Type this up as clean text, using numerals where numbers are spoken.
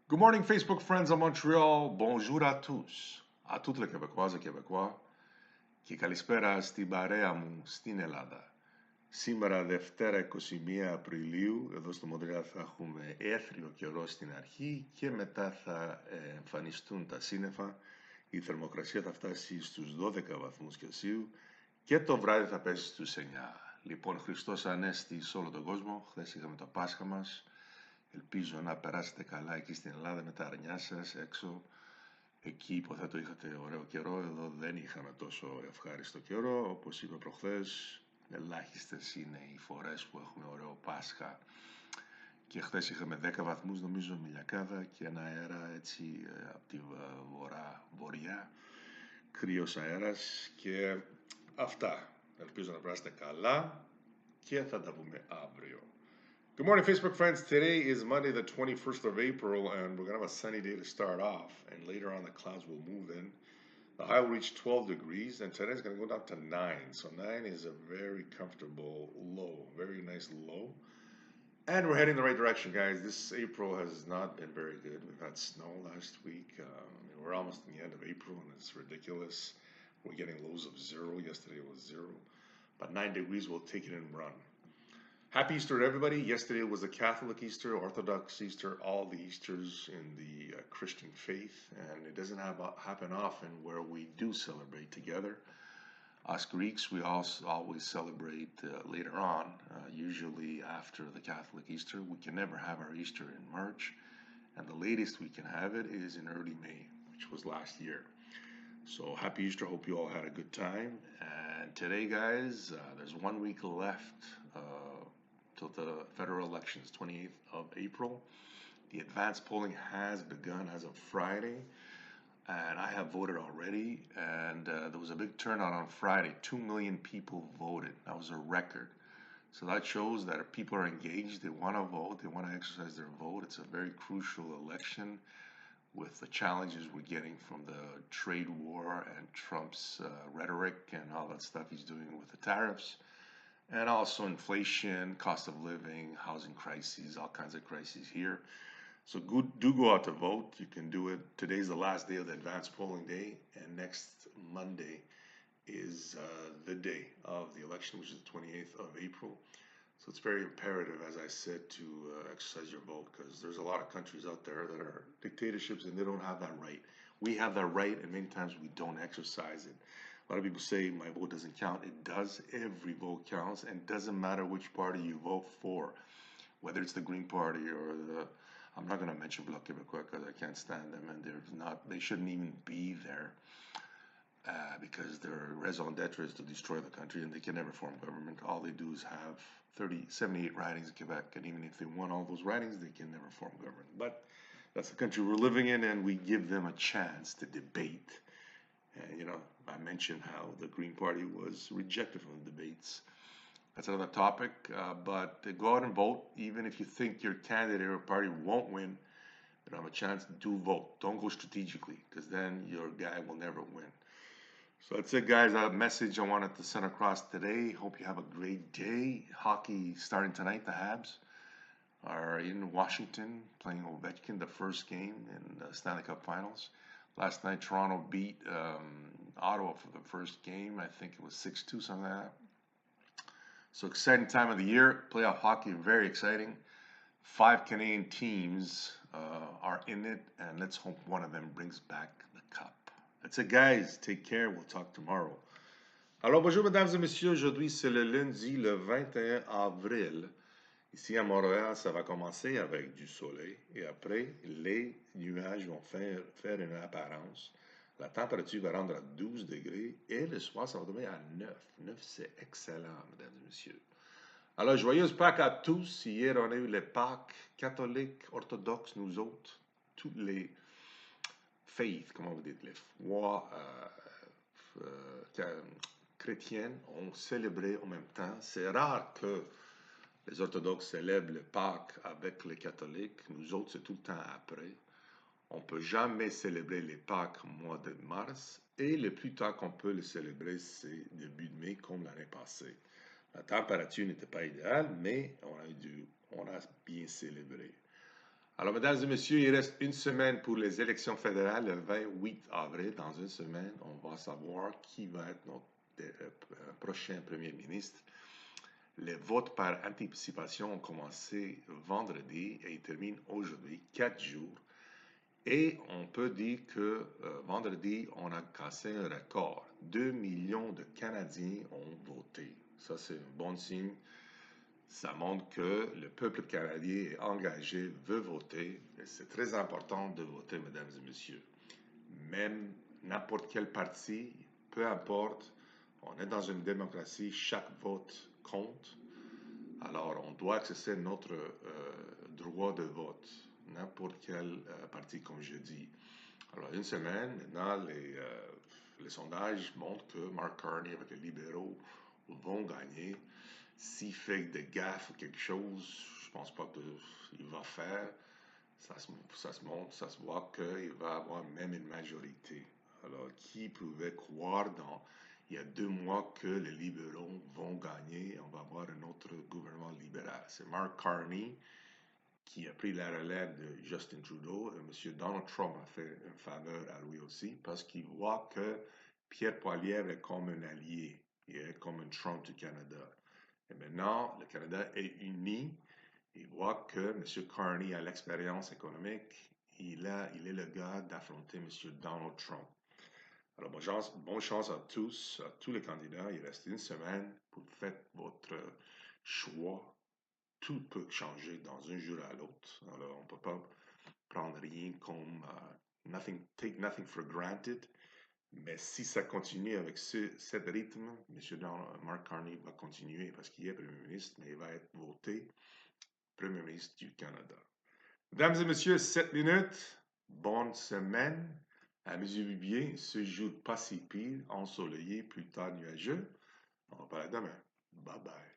Good morning, Facebook friends of Montreal. Bonjour à tous. À toutes les Québécoises et Québécois. Και καλησπέρα στην παρέα μου στην Ελλάδα. Σήμερα Δευτέρα 21 Απριλίου, εδώ στο Μοντρεάλ θα έχουμε έθριο καιρό στην αρχή και μετά θα εμφανιστούν τα σύννεφα. Η θερμοκρασία θα φτάσει στους 12 βαθμούς Κελσίου και το βράδυ θα πέσει στους 9. Λοιπόν, Χριστός Ανέστη σε όλο τον κόσμο. Χθες είχαμε το Πάσχα μας. Ελπίζω να περάσετε καλά εκεί στην Ελλάδα με τα αρνιά σας έξω. Εκεί υποθέτω είχατε ωραίο καιρό, εδώ δεν είχαμε τόσο ευχάριστο καιρό. Όπως είπα προχθές, ελάχιστες είναι οι φορές που έχουμε ωραίο Πάσχα. Και χθες είχαμε 10 βαθμούς νομίζω μιλιακάδα και ένα αέρα έτσι από τη βορειά, κρύος αέρας και αυτά. Ελπίζω να περάσετε καλά και θα τα πούμε αύριο. Good morning, Facebook friends. Today is Monday, the 21st of April, and we're going to have a sunny day to start off. And later on, the clouds will move in. The high will reach 12 degrees, and today is going to go down to 9. So 9 is a very comfortable low, very nice low. And we're heading in the right direction, guys. This April has not been very good. We've had snow last week. We're almost in the end of April, and it's ridiculous. We're getting lows of 0. Yesterday it was 0. But 9 degrees, we'll take it and run. Happy Easter to everybody. Yesterday was a Catholic Easter, Orthodox Easter, all the Easters in the Christian faith, and it doesn't happen often where we do celebrate together. Us Greeks, we also always celebrate later on, usually after the Catholic Easter. We can never have our Easter in March, and the latest we can have it is in early May, which was last year. So happy Easter. Hope you all had a good time. And today, guys, there's 1 week left till the federal elections, 28th of April. The advanced polling has begun as of Friday, and I have voted already. And there was a big turnout on Friday. 2 million people voted. That was a record. So that shows that people are engaged. They want to vote. They want to exercise their vote. It's a very crucial election with the challenges we're getting from the trade war and Trump's rhetoric and all that stuff he's doing with the tariffs. And also inflation, cost of living, housing crises, all kinds of crises here. So do go out to vote. You can do it. Today's the last day of the advanced polling day, and next Monday is the day of the election, which is the 28th of April. So it's very imperative, as I said, to exercise your vote, because there's a lot of countries out there that are dictatorships and they don't have that right. We have that right, and many times we don't exercise it. A lot of people say my vote doesn't count. It does. Every vote counts, and it doesn't matter which party you vote for, whether it's the Green Party or the. I'm not going to mention Bloc Québécois because I can't stand them, and they shouldn't even be there because their raison d'etre is to destroy the country, and they can never form government. All they do is have 78 ridings in Quebec, and even if they won all those ridings, they can never form government. But that's the country we're living in, and we give them a chance to debate. And, I mentioned how the Green Party was rejected from the debates. That's another topic, but go out and vote, even if you think your candidate or party won't win. But have a chance to do vote. Don't go strategically, because then your guy will never win. So that's it, guys. A message I wanted to send across today. Hope you have a great day. Hockey starting tonight. The Habs are in Washington playing Ovechkin, the first game in the Stanley Cup Finals. Last night, Toronto beat Ottawa for the first game. I think it was 6-2, something like that. So exciting time of the year. Playoff hockey, very exciting. 5 Canadian teams are in it, and let's hope one of them brings back the cup. That's it, guys. Take care. We'll talk tomorrow. Alors, bonjour, mesdames et messieurs. Aujourd'hui, c'est le lundi, le 21 avril. Ici à Montréal, ça va commencer avec du soleil et après, les nuages vont faire une apparence. La température va rendre à 12 degrés et le soir, ça va tomber à 9. 9, c'est excellent, mesdames et messieurs. Alors, joyeuse Pâques à tous. Hier, on a eu les Pâques catholiques, orthodoxes, nous autres, toutes les faiths, comment vous dites, les foi chrétiennes ont célébré en même temps. C'est rare que les orthodoxes célèbrent le Pâques avec les catholiques. Nous autres, c'est tout le temps après. On ne peut jamais célébrer les Pâques au mois de mars. Et le plus tard qu'on peut le célébrer, c'est début de mai, comme l'année passée. La température n'était pas idéale, mais on a bien célébré. Alors, mesdames et messieurs, il reste une semaine pour les élections fédérales, le 28 avril. Dans une semaine, on va savoir qui va être notre prochain premier ministre. Les votes par anticipation ont commencé vendredi et ils terminent aujourd'hui, 4 jours. Et on peut dire que vendredi, on a cassé un record. 2 millions de Canadiens ont voté. Ça, c'est un bon signe. Ça montre que le peuple canadien est engagé, veut voter. Et c'est très important de voter, mesdames et messieurs. Même n'importe quel parti, peu importe, on est dans une démocratie, chaque vote compte. Alors, on doit exercer notre droit de vote, n'importe quel parti, comme je dis. Alors, une semaine, maintenant, les sondages montrent que Mark Carney avec les libéraux vont gagner. S'il fait des gaffes ou quelque chose, je pense pas qu'il va faire. Ça se montre, ça se voit qu'il va avoir même une majorité. Alors, qui pouvait croire il y a 2 mois que les libéraux vont gagner, on va avoir un autre gouvernement libéral. C'est Mark Carney qui a pris la relève de Justin Trudeau et M. Donald Trump a fait une faveur à lui aussi parce qu'il voit que Pierre Poilievre est comme un allié, il est comme un Trump du Canada. Et maintenant, le Canada est uni. Il voit que M. Carney a l'expérience économique. Il est le gars d'affronter M. Donald Trump. Alors, bonne chance à tous les candidats. Il reste une semaine pour faire votre choix. Tout peut changer dans un jour à l'autre. Alors, on ne peut pas prendre rien comme take nothing for granted. Mais si ça continue avec ce rythme, M. Mark Carney va continuer parce qu'il est Premier ministre, mais il va être voté Premier ministre du Canada. Mesdames et messieurs, 7 minutes, bonne semaine. Amusez-vous bien, ce jour pas si pire, ensoleillé, plus tard nuageux. On va parler demain. Bye bye.